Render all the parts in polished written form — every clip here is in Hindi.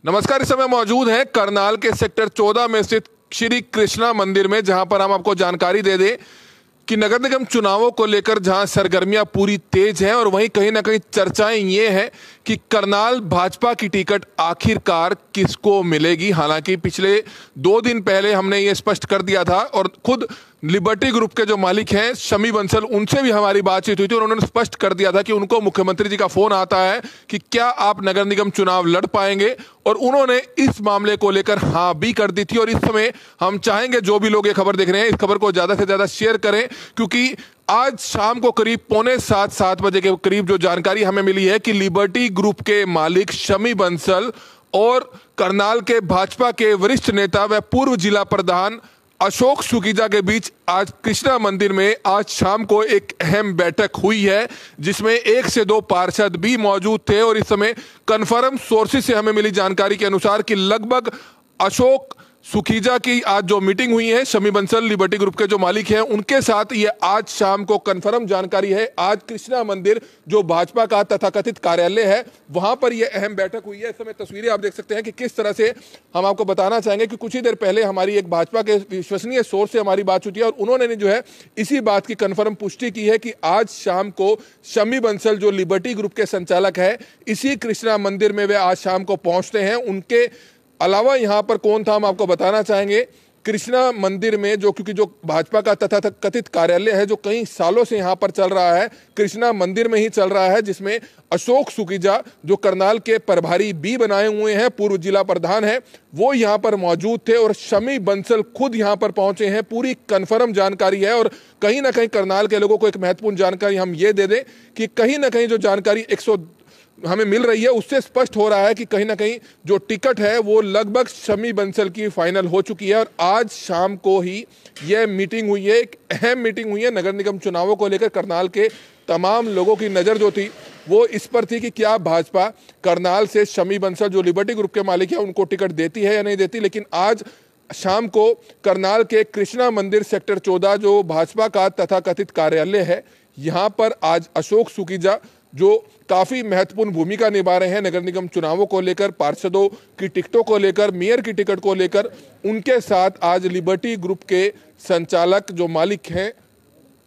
नमस्कार। इस समय मौजूद हैं करनाल के सेक्टर 14 में स्थित श्री कृष्णा मंदिर में, जहां पर हम आपको जानकारी दे दें कि नगर निगम चुनावों को लेकर जहां सरगर्मियां पूरी तेज हैं और वहीं कहीं ना कहीं चर्चाएं ये हैं कि करनाल भाजपा की टिकट आखिरकार किसको मिलेगी। हालांकि पिछले 2 दिन पहले हमने ये स्पष्ट कर दिया था और खुद लिबर्टी ग्रुप के जो मालिक हैं शमी बंसल, उनसे भी हमारी बातचीत हुई थी और उन्होंने स्पष्ट कर दिया था कि उनको मुख्यमंत्री जी का फोन आता है कि क्या आप नगर निगम चुनाव लड़ पाएंगे, और उन्होंने इस मामले को लेकर हाँ भी कर दी थी। और इस समय हम चाहेंगे जो भी लोग ये खबर देख रहे हैं, इस खबर को ज्यादा से ज्यादा शेयर करें, क्योंकि आज शाम को करीब 6:45-7 बजे के करीब जो जानकारी हमें मिली है कि लिबर्टी ग्रुप के मालिक शमी बंसल और करनाल के भाजपा के वरिष्ठ नेता व पूर्व जिला प्रधान अशोक सुकीजा के बीच आज कृष्णा मंदिर में आज शाम को एक अहम बैठक हुई है, जिसमें 1 से 2 पार्षद भी मौजूद थे। और इस समय कन्फर्म सोर्सेज से हमें मिली जानकारी के अनुसार कि लगभग अशोक सुकीजा की आज जो मीटिंग हुई है, शमी बंसल लिबर्टी ग्रुप के जो मालिक हैं उनके साथ, ये आज शाम को कन्फर्म जानकारी है। आज कृष्णा मंदिर जो भाजपा का तथाकथित कार्यालय है, वहां पर यह अहम बैठक हुई है। इस समय तस्वीरें आप देख सकते हैं कि किस तरह से हम आपको बताना चाहेंगे कि कुछ ही देर पहले हमारी एक भाजपा के विश्वसनीय सोर्स से हमारी बात हुई है और उन्होंने जो है इसी बात की कन्फर्म पुष्टि की है कि आज शाम को शमी बंसल जो लिबर्टी ग्रुप के संचालक है, इसी कृष्णा मंदिर में वे आज शाम को पहुंचते हैं। उनके अलावा यहां पर कौन था हम आपको बताना चाहेंगे। कृष्णा मंदिर में क्योंकि जो भाजपा का तथाकथित कार्यालय है जो कई सालों से यहां पर चल रहा है, कृष्णा मंदिर में ही चल रहा है, जिसमें अशोक सुकीजा जो करनाल के प्रभारी भी बनाए हुए हैं, पूर्व जिला प्रधान है, वो यहां पर मौजूद थे और शमी बंसल खुद यहां पर पहुंचे हैं। पूरी कन्फर्म जानकारी है और कहीं ना कहीं करनाल के लोगों को एक महत्वपूर्ण जानकारी हम ये दे दें कि कहीं ना कहीं जो जानकारी हमें मिल रही है उससे स्पष्ट हो रहा है कि कहीं ना कहीं जो टिकट है वो लगभग शमी बंसल की फाइनल हो चुकी है। और आज शाम को ही यह मीटिंग हुई है, एक अहम मीटिंग हुई है नगर निगम चुनावों को लेकर। करनाल के तमाम लोगों की नज़र जो थी वो इस पर थी कि क्या भाजपा करनाल से शमी बंसल जो लिबर्टी ग्रुप के मालिक है उनको टिकट देती है या नहीं देती। लेकिन आज शाम को करनाल के कृष्णा मंदिर सेक्टर 14 जो भाजपा का तथाकथित कार्यालय है, यहाँ पर आज अशोक सुकीजा जो काफी महत्वपूर्ण भूमिका निभा रहे हैं नगर निगम चुनावों को लेकर, पार्षदों की टिकटों को लेकर, मेयर की टिकट को लेकर, उनके साथ आज लिबर्टी ग्रुप के संचालक जो मालिक हैं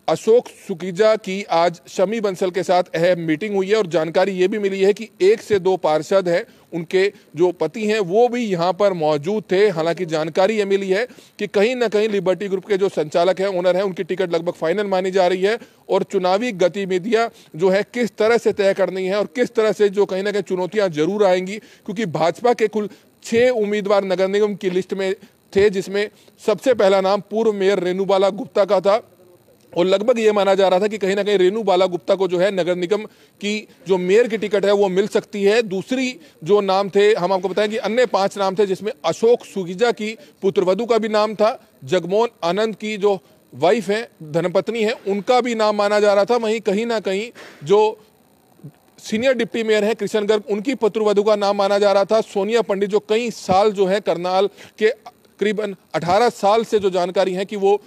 अशोक सुकीजा की आज शमी बंसल के साथ अहम मीटिंग हुई है। और जानकारी ये भी मिली है कि 1 से 2 पार्षद हैं, उनके जो पति हैं वो भी यहाँ पर मौजूद थे। हालांकि जानकारी ये मिली है कि कहीं ना कहीं लिबर्टी ग्रुप के जो संचालक हैं, ओनर हैं, उनकी टिकट लगभग फाइनल मानी जा रही है। और चुनावी गतिविधियां जो है किस तरह से तय करनी है और किस तरह से जो कहीं ना कहीं चुनौतियां जरूर आएंगी, क्योंकि भाजपा के कुल 6 उम्मीदवार नगर निगम की लिस्ट में थे, जिसमें सबसे पहला नाम पूर्व मेयर रेणुबाला गुप्ता का था। और लगभग ये माना जा रहा था कि कहीं ना कहीं रेणुबाला गुप्ता को जो है नगर निगम की जो मेयर की टिकट है वो मिल सकती है। दूसरी जो नाम थे, हम आपको बताएं कि अन्य 5 नाम थे, जिसमें अशोक सुकीजा की पुत्रवधू का भी नाम था, जगमोहन आनंद की जो वाइफ है, धर्मपत्नी है, उनका भी नाम माना जा रहा था। वहीं कहीं ना कहीं जो सीनियर डिप्टी मेयर है कृष्ण गर्ग, उनकी पुत्रवधू का नाम माना जा रहा था। सोनिया पंडित जो कई साल जो है करनाल के करीबन 18 साल से जो जानकारी है कि वो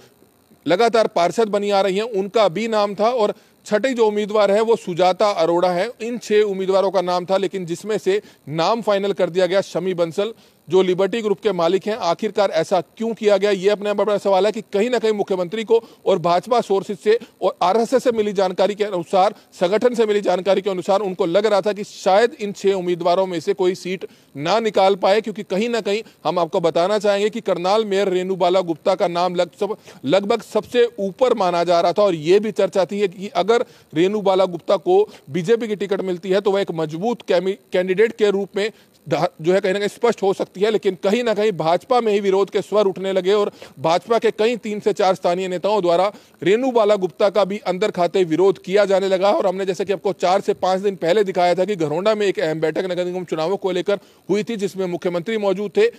लगातार पार्षद बनी आ रही हैं, उनका भी नाम था। और छठी जो उम्मीदवार है वो सुजाता अरोड़ा है। इन 6 उम्मीदवारों का नाम था, लेकिन जिसमें से नाम फाइनल कर दिया गया शमी बंसल जो लिबर्टी ग्रुप के मालिक हैं। आखिरकार ऐसा क्यों किया गया, ये अपने बड़ा सवाल है कि कहीं ना कहीं मुख्यमंत्री को और भाजपा सोर्सेज से और आरएसएस से मिली जानकारी के अनुसार, संगठन से मिली जानकारी के अनुसार उनको लग रहा था कि शायद इन 6 उम्मीदवारों में से कोई सीट ना निकाल पाए, क्योंकि कहीं ना कहीं हम आपको बताना चाहेंगे कि करनाल मेयर रेणुबाला गुप्ता का नाम लगभग सबसे ऊपर माना जा रहा था। और ये भी चर्चा थी कि अगर रेणुबाला गुप्ता को बीजेपी की टिकट मिलती है तो वह एक मजबूत कैंडिडेट के रूप में जो है कहीं ना कहीं स्पष्ट हो सकती है। लेकिन कहीं ना कहीं भाजपा में ही विरोध के स्वर उठने लगे और भाजपा के कई 3 से 4 स्थानीय नेताओं द्वारा रेणुबाला गुप्ता का भी अंदर खाते विरोध किया जाने लगा। और हमने जैसे कि आपको 4 से 5 दिन पहले दिखाया था कि घरौंडा में एक अहम बैठक नगर निगम चुनावों को लेकर हुई थी, जिसमें मुख्यमंत्री मौजूद थे,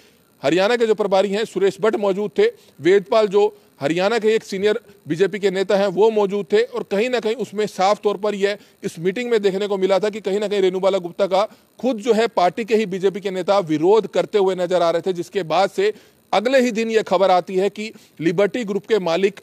हरियाणा के जो प्रभारी हैं सुरेश भट्ट मौजूद थे, वेदपाल जो हरियाणा के एक सीनियर बीजेपी के नेता हैं वो मौजूद थे। और कहीं ना कहीं उसमें साफ तौर पर यह इस मीटिंग में देखने को मिला था कि कहीं ना कहीं रेणुबाला गुप्ता का खुद जो है पार्टी के ही बीजेपी के नेता विरोध करते हुए नजर आ रहे थे, जिसके बाद से अगले ही दिन यह खबर आती है कि लिबर्टी ग्रुप के मालिक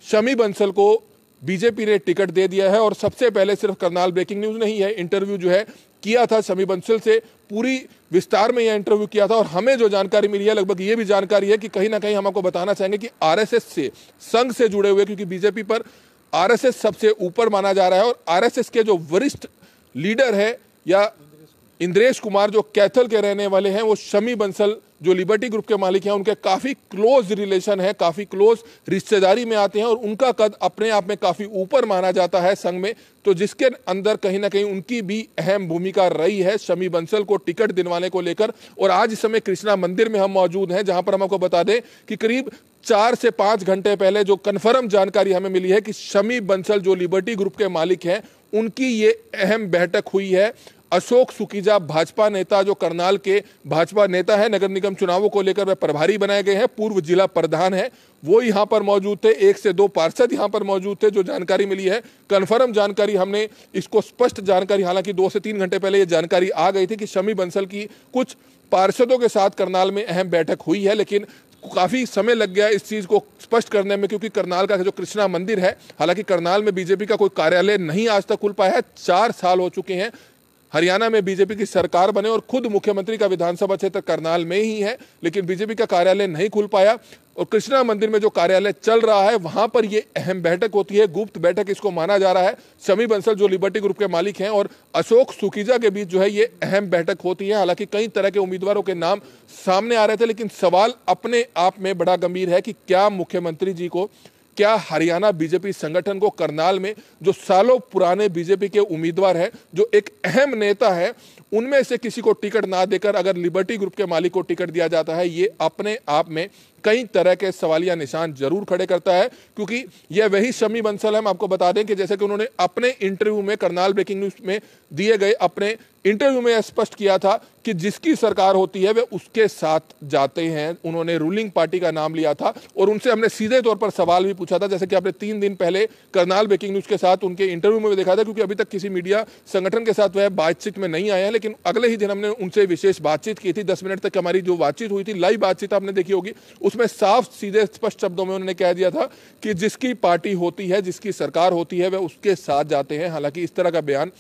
शमी बंसल को बीजेपी ने टिकट दे दिया है। और सबसे पहले सिर्फ करनाल ब्रेकिंग न्यूज नहीं है, इंटरव्यू जो है किया था शमी बंसल से, पूरी विस्तार में यह इंटरव्यू किया था। और हमें जो जानकारी मिली है, लगभग ये भी जानकारी है कि कहीं ना कहीं हम आपको बताना चाहेंगे कि आरएसएस से, संघ से जुड़े हुए, क्योंकि बीजेपी पर आरएसएस सबसे ऊपर माना जा रहा है। और आरएसएस के जो वरिष्ठ लीडर है या इंद्रेश कुमार जो कैथल के रहने वाले हैं, वो शमी बंसल जो लिबर्टी ग्रुप के मालिक हैं, उनके काफी क्लोज रिलेशन है, काफी क्लोज रिश्तेदारी में आते हैं और उनका कद अपने आप में काफी ऊपर माना जाता है संघ में। तो जिसके अंदर कहीं ना कहीं उनकी भी अहम भूमिका रही है शमी बंसल को टिकट दिलवाने को लेकर। और आज इस समय कृष्णा मंदिर में हम मौजूद हैं, जहां पर हम आपको बता दें कि करीब 4 से 5 घंटे पहले जो कन्फर्म जानकारी हमें मिली है कि शमी बंसल जो लिबर्टी ग्रुप के मालिक हैं, उनकी ये अहम बैठक हुई है। अशोक सुकीजा भाजपा नेता, जो करनाल के भाजपा नेता है, नगर निगम चुनावों को लेकर वे प्रभारी बनाए गए हैं, पूर्व जिला प्रधान है, वो यहां पर मौजूद थे। 1 से 2 पार्षद यहां पर मौजूद थे। जो जानकारी मिली है, कन्फर्म जानकारी, हमने इसको स्पष्ट जानकारी, हालांकि 2 से 3 घंटे पहले ये जानकारी आ गई थी कि शमी बंसल की कुछ पार्षदों के साथ करनाल में अहम बैठक हुई है, लेकिन काफी समय लग गया इस चीज को स्पष्ट करने में, क्योंकि करनाल का जो कृष्णा मंदिर है, हालांकि करनाल में बीजेपी का कोई कार्यालय नहीं आज तक खुल पाया है। 4 साल हो चुके हैं हरियाणा में बीजेपी की सरकार बने और खुद मुख्यमंत्री का विधानसभा क्षेत्र करनाल में ही है, लेकिन बीजेपी का कार्यालय नहीं खुल पाया। और कृष्णा मंदिर में जो कार्यालय चल रहा है, वहां पर ये अहम बैठक होती है, गुप्त बैठक इसको माना जा रहा है। शमी बंसल जो लिबर्टी ग्रुप के मालिक हैं और अशोक सुकीजा के बीच जो है ये अहम बैठक होती है। हालांकि कई तरह के उम्मीदवारों के नाम सामने आ रहे थे, लेकिन सवाल अपने आप में बड़ा गंभीर है कि क्या मुख्यमंत्री जी को, क्या हरियाणा बीजेपी संगठन को करनाल में जो सालों पुराने बीजेपी के उम्मीदवार हैं, जो एक अहम नेता है, उनमें से किसी को टिकट ना देकर अगर लिबर्टी ग्रुप के मालिक को टिकट दिया जाता है, ये अपने आप में कई तरह के सवालिया निशान जरूर खड़े करता है। क्योंकि यह वही शमी बंसल है। हम आपको बता दें कि जैसे कि उन्होंने अपने इंटरव्यू में, करनाल ब्रेकिंग न्यूज में दिए गए अपने इंटरव्यू में स्पष्ट किया था कि जिसकी सरकार होती है वे उसके साथ जाते हैं। उन्होंने रूलिंग पार्टी का नाम लिया था और उनसे हमने सीधे तौर पर सवाल भी पूछा था, जैसे कि आपने 3 दिन पहले करनाल ब्रेकिंग न्यूज के साथ उनके इंटरव्यू में देखा था, क्योंकि अभी तक किसी मीडिया संगठन के साथ वह बातचीत में नहीं आए हैं। लेकिन अगले ही दिन हमने उनसे विशेष बातचीत की थी। 10 मिनट तक हमारी जो बातचीत हुई थी, लाइव बातचीत आपने देखी होगी, उसमें साफ सीधे स्पष्ट शब्दों में उन्होंने कह दिया था कि जिसकी पार्टी होती है, जिसकी सरकार होती है, वह उसके साथ जाते हैं। हालांकि इस तरह का बयान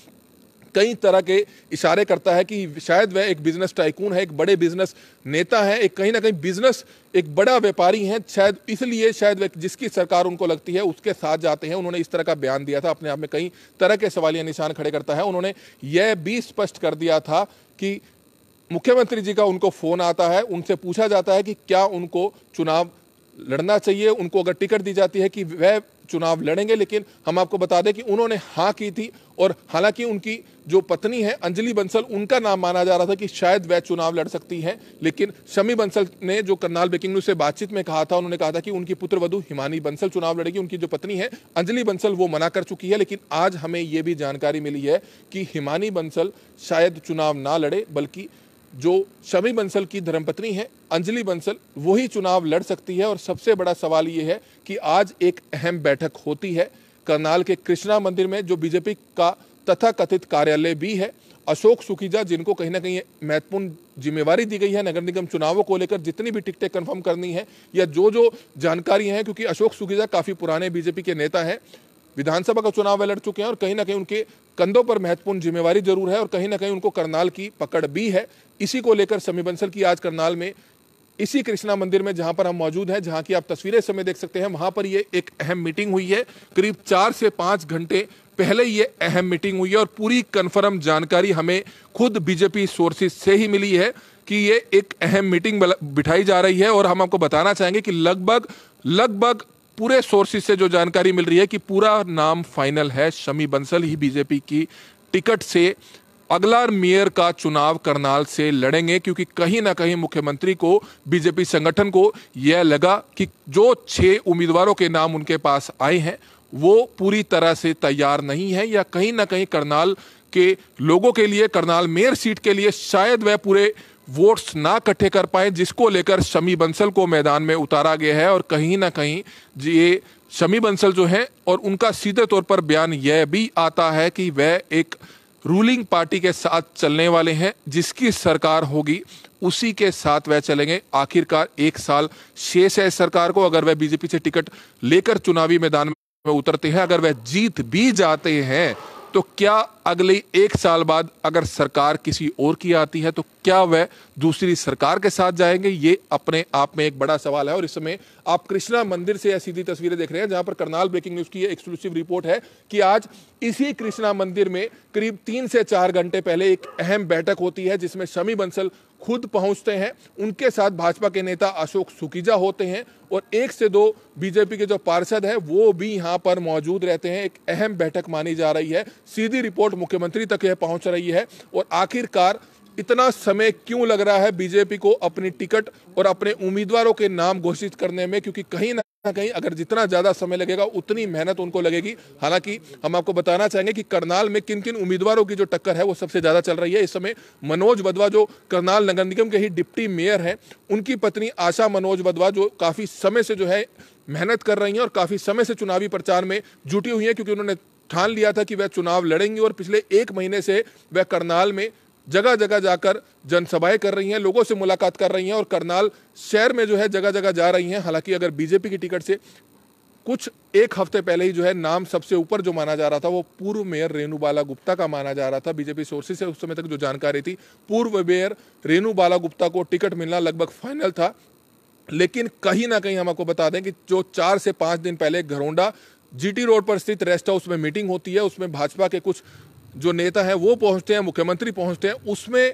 कई तरह के इशारे करता है कि शायद वह एक बिजनेस टाइकून है, एक बड़े बिजनेस नेता है, एक कहीं ना कहीं बिजनेस एक बड़ा व्यापारी है, शायद इसलिए शायद वह जिसकी सरकार उनको लगती है उसके साथ जाते हैं। उन्होंने इस तरह का बयान दिया था, अपने आप में कई तरह के सवालिया निशान खड़े करता है। उन्होंने यह भी स्पष्ट कर दिया था कि मुख्यमंत्री जी का उनको फोन आता है, उनसे पूछा जाता है कि क्या उनको चुनाव लड़ना चाहिए, उनको अगर टिकट दी जाती है कि वह चुनाव लड़ेंगे। लेकिन हम आपको बता दें कि उन्होंने हाँ की थी। और हालांकि उनकी जो पत्नी है अंजलि बंसल, उनका नाम माना जा रहा था कि शायद वह चुनाव लड़ सकती हैं। लेकिन शमी बंसल ने जो करनाल ब्रेकिंग न्यूज से बातचीत में कहा था, उन्होंने कहा था कि उनकी पुत्रवधू हिमानी बंसल चुनाव लड़ेगी, उनकी जो पत्नी है अंजलि बंसल वो मना कर चुकी है। लेकिन आज हमें ये भी जानकारी मिली है कि हिमानी बंसल शायद चुनाव ना लड़े, बल्कि जो शमी बंसल की धर्मपत्नी है अंजलि बंसल, वही चुनाव लड़ सकती है। और सबसे बड़ा सवाल ये है कि आज एक अहम बैठक होती है करनाल के कृष्णा मंदिर में, जो बीजेपी का तथाकथित कार्यालय भी है। अशोक सुकीजा, जिनको कहीं ना कहीं महत्वपूर्ण जिम्मेवारी दी गई है नगर निगम चुनावों को लेकर, जितनी भी टिकटें कंफर्म करनी है या जो जानकारी है, क्योंकि अशोक सुकीजा काफी पुराने बीजेपी के नेता हैं, विधानसभा का चुनाव लड़ चुके हैं और कहीं ना कहीं उनके कंधों पर महत्वपूर्ण जिम्मेवारी जरूर है और कहीं ना कहीं उनको करनाल की पकड़ भी है। इसी को लेकर शमी बंसल की आज करनाल में इसी कृष्णा मंदिर में जहां पर हम मौजूद हैं, जहां की आप तस्वीरें समय देख सकते हैं, वहां पर ये एक अहम मीटिंग हुई है। करीब 4 से 5 घंटे पहले ये अहम मीटिंग हुई है और पूरी कन्फर्म जानकारी हमें खुद बीजेपी सोर्सेज से ही मिली है कि ये एक अहम मीटिंग बिठाई जा रही है। और हम आपको बताना चाहेंगे कि लगभग पूरे सोर्सेज से जो जानकारी मिल रही है कि पूरा नाम फाइनल है, शमी बंसल ही बीजेपी की टिकट से अगला मेयर का चुनाव करनाल से लड़ेंगे। क्योंकि कहीं ना कहीं मुख्यमंत्री को, बीजेपी संगठन को यह लगा कि जो 6 उम्मीदवारों के नाम उनके पास आए हैं वो पूरी तरह से तैयार नहीं है, या कहीं ना कहीं करनाल के लोगों के लिए, करनाल मेयर सीट के लिए शायद वह पूरे वोट्स ना इकट्ठे कर पाए, जिसको लेकर शमी बंसल को मैदान में उतारा गया है। और कहीं ना कहीं ये शमी बंसल जो है, और उनका सीधे तौर पर बयान यह भी आता है कि वह एक रूलिंग पार्टी के साथ चलने वाले हैं, जिसकी सरकार होगी उसी के साथ वह चलेंगे। आखिरकार 1 साल शेष है सरकार को, अगर वह बीजेपी से टिकट लेकर चुनावी मैदान में उतरते हैं, अगर वह जीत भी जाते हैं, तो क्या अगले 1 साल बाद अगर सरकार किसी और की आती है तो क्या वह दूसरी सरकार के साथ जाएंगे, ये अपने आप में एक बड़ा सवाल है। और इस समय आप कृष्णा मंदिर से यह सीधी तस्वीरें देख रहे हैं, जहां पर करनाल ब्रेकिंग न्यूज की एक्सक्लूसिव रिपोर्ट है कि आज इसी कृष्णा मंदिर में करीब 3 से 4 घंटे पहले एक अहम बैठक होती है, जिसमें शमी बंसल खुद पहुंचते हैं। उनके साथ भाजपा के नेता अशोक सुकीजा होते हैं और 1 से 2 बीजेपी के जो पार्षद हैं वो भी यहां पर मौजूद रहते हैं। एक अहम बैठक मानी जा रही है। सीधी रिपोर्ट मुख्यमंत्री तक यह पहुंच रही है। और आखिरकार इतना समय क्यों लग रहा है बीजेपी को अपनी टिकट और अपने उम्मीदवारों के नाम घोषित करने में, क्योंकि कहीं ना कहीं अगर जितना ज्यादा समय लगेगा उतनी मेहनत उनको लगेगी। हालांकि हम आपको बताना चाहेंगे कि करनाल में किन किन उम्मीदवारों की जो टक्कर है वो सबसे ज्यादा चल रही है। इस समय मनोज वधवा जो करनाल नगर निगम के ही डिप्टी मेयर हैं, उनकी पत्नी आशा मनोज वधवा जो काफी समय से जो है मेहनत कर रही हैं और काफी समय से चुनावी प्रचार में जुटी हुई हैं, क्योंकि उन्होंने ठान लिया था कि वह चुनाव लड़ेंगी और पिछले 1 महीने से वह करनाल में जगह जगह जाकर जनसभाएं कर रही हैं, लोगों से मुलाकात कर रही हैं और करनाल शहर में जो है जगह जगह जा रही हैं। हालांकि अगर बीजेपी की टिकट से कुछ 1 हफ्ते पहले ही जो है नाम सबसे ऊपर जो माना जा रहा था वो पूर्व मेयर रेणु बाला गुप्ता का माना जा रहा था। बीजेपी सोर्सेज से उस समय तक जो जानकारी थी, पूर्व मेयर रेणु बाला गुप्ता को टिकट मिलना लगभग फाइनल था। लेकिन कहीं ना कहीं हम आपको बता दें कि जो 4 से 5 दिन पहले घरोंडा जीटी रोड पर स्थित रेस्ट हाउस में मीटिंग होती है, उसमें भाजपा के कुछ जो नेता हैं वो पहुंचते हैं, मुख्यमंत्री पहुंचते हैं। उसमें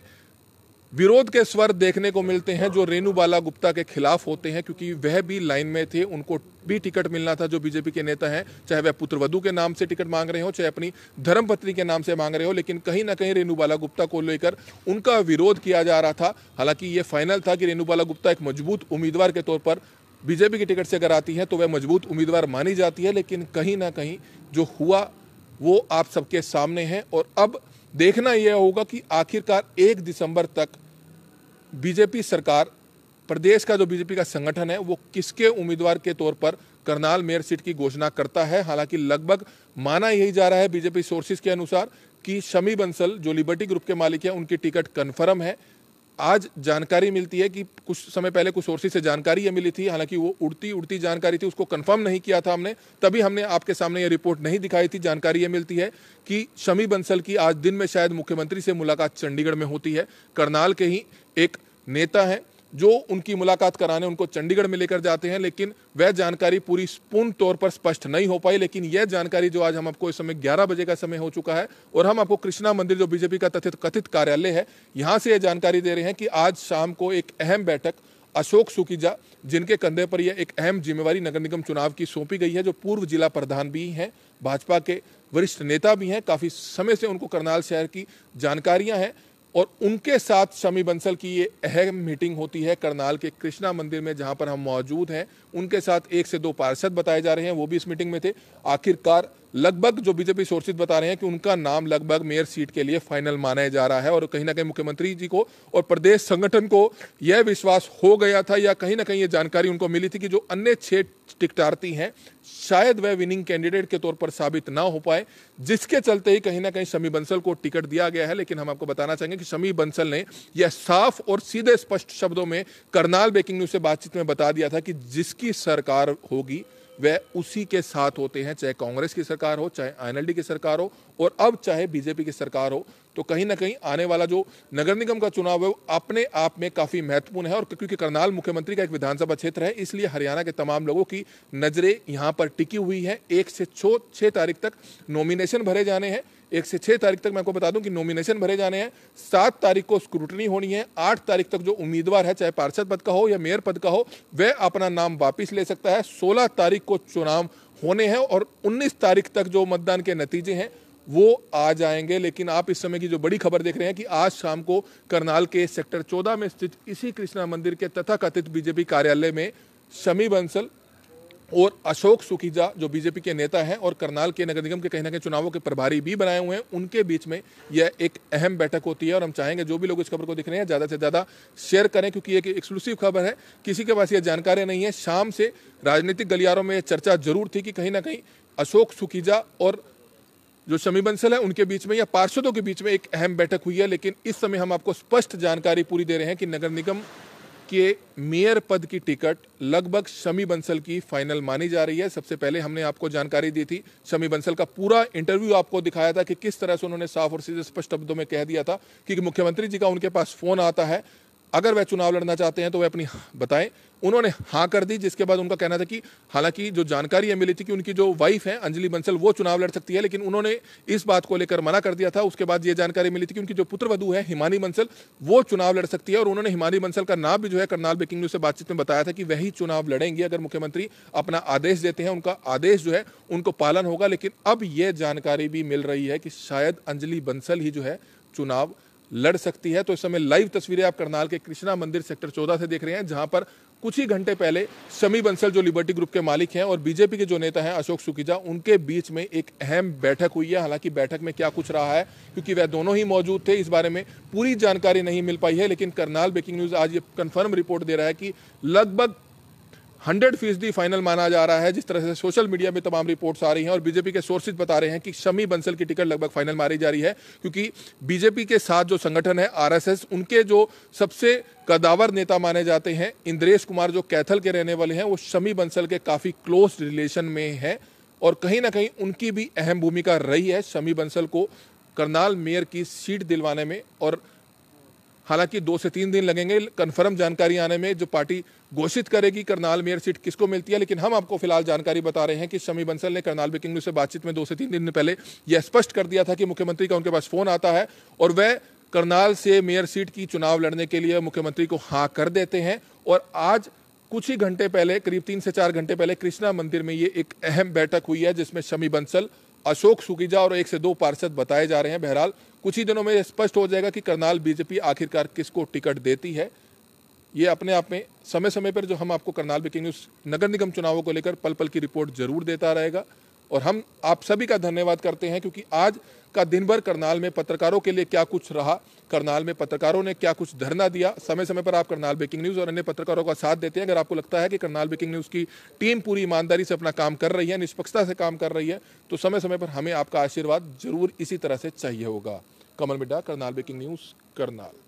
विरोध के स्वर देखने को मिलते हैं जो रेणु बाला गुप्ता के खिलाफ होते हैं, क्योंकि वह भी लाइन में थे, उनको भी टिकट मिलना था। जो बीजेपी के नेता हैं, चाहे वह पुत्रवधू के नाम से टिकट मांग रहे हो, चाहे अपनी धर्मपत्नी के नाम से मांग रहे हो, लेकिन कहीं ना कहीं रेणु बाला गुप्ता को लेकर उनका विरोध किया जा रहा था। हालांकि ये फाइनल था कि रेणु बाला गुप्ता एक मजबूत उम्मीदवार के तौर पर बीजेपी की टिकट से अगर आती है तो वह मजबूत उम्मीदवार मानी जाती है। लेकिन कहीं ना कहीं जो हुआ वो आप सबके सामने है और अब देखना यह होगा कि आखिरकार 1 दिसंबर तक बीजेपी सरकार, प्रदेश का जो बीजेपी का संगठन है, वो किसके उम्मीदवार के तौर पर करनाल मेयर सीट की घोषणा करता है। हालांकि लगभग माना यही जा रहा है बीजेपी सोर्सेज के अनुसार कि शमी बंसल जो लिबर्टी ग्रुप के मालिक हैं, उनकी टिकट कन्फर्म है। आज जानकारी मिलती है कि कुछ समय पहले कुछ सोर्सेज से जानकारी ये मिली थी, हालांकि वो उड़ती उड़ती जानकारी थी, उसको कंफर्म नहीं किया था हमने, तभी हमने आपके सामने ये रिपोर्ट नहीं दिखाई थी। जानकारी ये मिलती है कि शमी बंसल की आज दिन में शायद मुख्यमंत्री से मुलाकात चंडीगढ़ में होती है। करनाल के ही एक नेता हैं जो उनकी मुलाकात कराने उनको चंडीगढ़ में लेकर जाते हैं, लेकिन वह जानकारी पूरी पूर्ण तौर पर स्पष्ट नहीं हो पाई। लेकिन यह जानकारी जो आज हम आपको, इस समय 11 बजे का समय हो चुका है और हम आपको कृष्णा मंदिर जो बीजेपी का कथित कार्यालय है, यहां से यह जानकारी दे रहे हैं कि आज शाम को एक अहम बैठक अशोक सुकीजा, जिनके कंधे पर यह एक अहम जिम्मेवारी नगर निगम चुनाव की सौंपी गई है, जो पूर्व जिला प्रधान भी हैं, भाजपा के वरिष्ठ नेता भी हैं, काफी समय से उनको करनाल शहर की जानकारियां हैं और उनके साथ शमी बंसल की ये अहम मीटिंग होती है करनाल के कृष्णा मंदिर में, जहां पर हम मौजूद हैं। उनके साथ 1 से 2 पार्षद बताए जा रहे हैं, वो भी इस मीटिंग में थे। आखिरकार लगभग जो बीजेपी सोर्सेज बता रहे हैं कि उनका नाम लगभग मेयर सीट के लिए फाइनल माना जा रहा है और कहीं ना कहीं मुख्यमंत्री जी को और प्रदेश संगठन को यह विश्वास हो गया था या कहीं ना कहीं ये जानकारी उनको मिली थी कि जो अन्य 6 टिकटार्थी हैं शायद वह विनिंग कैंडिडेट के तौर पर साबित ना हो पाए, जिसके चलते ही कहीं ना कहीं शमी बंसल को टिकट दिया गया है। लेकिन हम आपको बताना चाहेंगे कि शमी बंसल ने यह साफ और सीधे स्पष्ट शब्दों में करनाल ब्रेकिंग न्यूज से बातचीत में बता दिया था कि जिसकी सरकार होगी वह उसी के साथ होते हैं, चाहे कांग्रेस की सरकार हो, चाहे आईएनएलडी की सरकार हो और अब चाहे बीजेपी की सरकार हो। तो कहीं ना कहीं आने वाला जो नगर निगम का चुनाव है वो अपने आप में काफी महत्वपूर्ण है और क्योंकि करनाल मुख्यमंत्री का एक विधानसभा क्षेत्र है, इसलिए हरियाणा के तमाम लोगों की नजरें यहां पर टिकी हुई है। 1 से 6 तारीख तक नॉमिनेशन भरे जाने हैं। 1 से 6 तारीख तक मैं आपको बता दूं कि नॉमिनेशन भरे जाने हैं। 7 तारीख को स्क्रूटनी होनी है। 8 तारीख तक जो उम्मीदवार है, चाहे पार्षद पद का हो या मेयर पद का हो, वह अपना नाम वापिस ले सकता है। 16 तारीख को चुनाव होने हैं और 19 तारीख तक जो मतदान के नतीजे हैं वो आ जाएंगे। लेकिन आप इस समय की जो बड़ी खबर देख रहे हैं कि आज शाम को करनाल के सेक्टर 14 में स्थित इसी कृष्णा मंदिर के तथाकथित बीजेपी कार्यालय में शमी बंसल और अशोक सुकीजा जो बीजेपी के नेता हैं और करनाल के नगर निगम के कहीं ना कहीं चुनावों के प्रभारी भी बनाए हुए हैं, उनके बीच में यह एक अहम बैठक होती है। और हम चाहेंगे जो भी लोग इस खबर को देख रहे हैं ज़्यादा से ज़्यादा शेयर करें, क्योंकि एक एक्सक्लूसिव खबर है, किसी के पास यह जानकारी नहीं है। शाम से राजनीतिक गलियारों में चर्चा जरूर थी कि कहीं ना कहीं अशोक सुकीजा और जो शमी बंसल है उनके बीच में या पार्षदों के बीच में एक अहम बैठक हुई है। लेकिन इस समय हम आपको स्पष्ट जानकारी पूरी दे रहे हैं कि नगर निगम कि मेयर पद की टिकट लगभग शमी बंसल की फाइनल मानी जा रही है। सबसे पहले हमने आपको जानकारी दी थी, शमी बंसल का पूरा इंटरव्यू आपको दिखाया था कि किस तरह से उन्होंने साफ और सीधे स्पष्ट शब्दों में कह दिया था कि मुख्यमंत्री जी का उनके पास फोन आता है, अगर वह चुनाव लड़ना चाहते हैं तो वह अपनी बताएं। उन्होंने हाँ कर दी, जिसके बाद उनका कहना था कि हालांकि जो जानकारी है मिली थी कि उनकी जो वाइफ है अंजलि बंसल वो चुनाव लड़ सकती है, लेकिन उन्होंने इस बात को लेकर मना कर दिया था। उसके बाद ये जानकारी मिली थी कि उनकी जो पुत्रवधू है हिमानी बंसल वो चुनाव लड़ सकती है, और उन्होंने हिमानी बंसल का नाम भी जो है करनाल ब्रेकिंग न्यूज से बातचीत में बताया था कि वही चुनाव लड़ेंगी अगर मुख्यमंत्री अपना आदेश देते हैं, उनका आदेश जो है उनको पालन होगा। लेकिन अब यह जानकारी भी मिल रही है कि शायद अंजलि बंसल ही जो है चुनाव लड़ सकती है। तो इस समय लाइव तस्वीरें आप करनाल के कृष्णा मंदिर सेक्टर 14 से देख रहे हैं, जहां पर कुछ ही घंटे पहले शमी बंसल जो लिबर्टी ग्रुप के मालिक हैं और बीजेपी के जो नेता हैं अशोक सुकीजा, उनके बीच में एक अहम बैठक हुई है। हालांकि बैठक में क्या कुछ रहा है, क्योंकि वह दोनों ही मौजूद थे, इस बारे में पूरी जानकारी नहीं मिल पाई है। लेकिन करनाल ब्रेकिंग न्यूज आज ये कंफर्म रिपोर्ट दे रहा है कि लगभग 100% फाइनल माना जा रहा है, जिस तरह से सोशल मीडिया में तमाम रिपोर्ट्स आ रही हैं और बीजेपी के सोर्सेज बता रहे हैं कि शमी बंसल की टिकट लगभग फाइनल मारी जा रही है। क्योंकि बीजेपी के साथ जो संगठन है आरएसएस, उनके जो सबसे कदावर नेता माने जाते हैं इंद्रेश कुमार, जो कैथल के रहने वाले हैं, वो शमी बंसल के काफी क्लोज रिलेशन में है और कहीं ना कहीं उनकी भी अहम भूमिका रही है शमी बंसल को करनाल मेयर की सीट दिलवाने में। और हालांकि 2 से 3 दिन लगेंगे कंफर्म जानकारी आने में, जो पार्टी घोषित करेगी करनाल मेयर सीट किसको मिलती है। लेकिन हम आपको फिलहाल जानकारी बता रहे हैं कि शमी बंसल ने करनाल ब्रेकिंग न्यूज से बातचीत में 2 से 3 दिन पहले यह स्पष्ट कर दिया था कि मुख्यमंत्री का उनके पास फोन आता है और वह करनाल से मेयर सीट की चुनाव लड़ने के लिए मुख्यमंत्री को हाँ कर देते हैं। और आज कुछ ही घंटे पहले, करीब 3 से 4 घंटे पहले कृष्णा मंदिर में ये एक अहम बैठक हुई है, जिसमें शमी बंसल, अशोक सुकीजा और 1 से 2 पार्षद बताए जा रहे हैं। बहरहाल कुछ ही दिनों में स्पष्ट हो जाएगा कि करनाल बीजेपी आखिरकार किसको टिकट देती है। ये अपने आप में समय समय पर जो हम आपको करनाल ब्रेकिंग न्यूज नगर निगम चुनावों को लेकर पल पल की रिपोर्ट जरूर देता रहेगा। और हम आप सभी का धन्यवाद करते हैं, क्योंकि आज का दिन भर करनाल में पत्रकारों के लिए क्या कुछ रहा, करनाल में पत्रकारों ने क्या कुछ धरना दिया, समय समय पर आप करनाल ब्रेकिंग न्यूज और अन्य पत्रकारों का साथ देते हैं। अगर आपको लगता है कि करनाल ब्रेकिंग न्यूज की टीम पूरी ईमानदारी से अपना काम कर रही है, निष्पक्षता से काम कर रही है, तो समय समय पर हमें आपका आशीर्वाद जरूर इसी तरह से चाहिए होगा। कमल मिड्डा, करनाल ब्रेकिंग न्यूज, करनाल।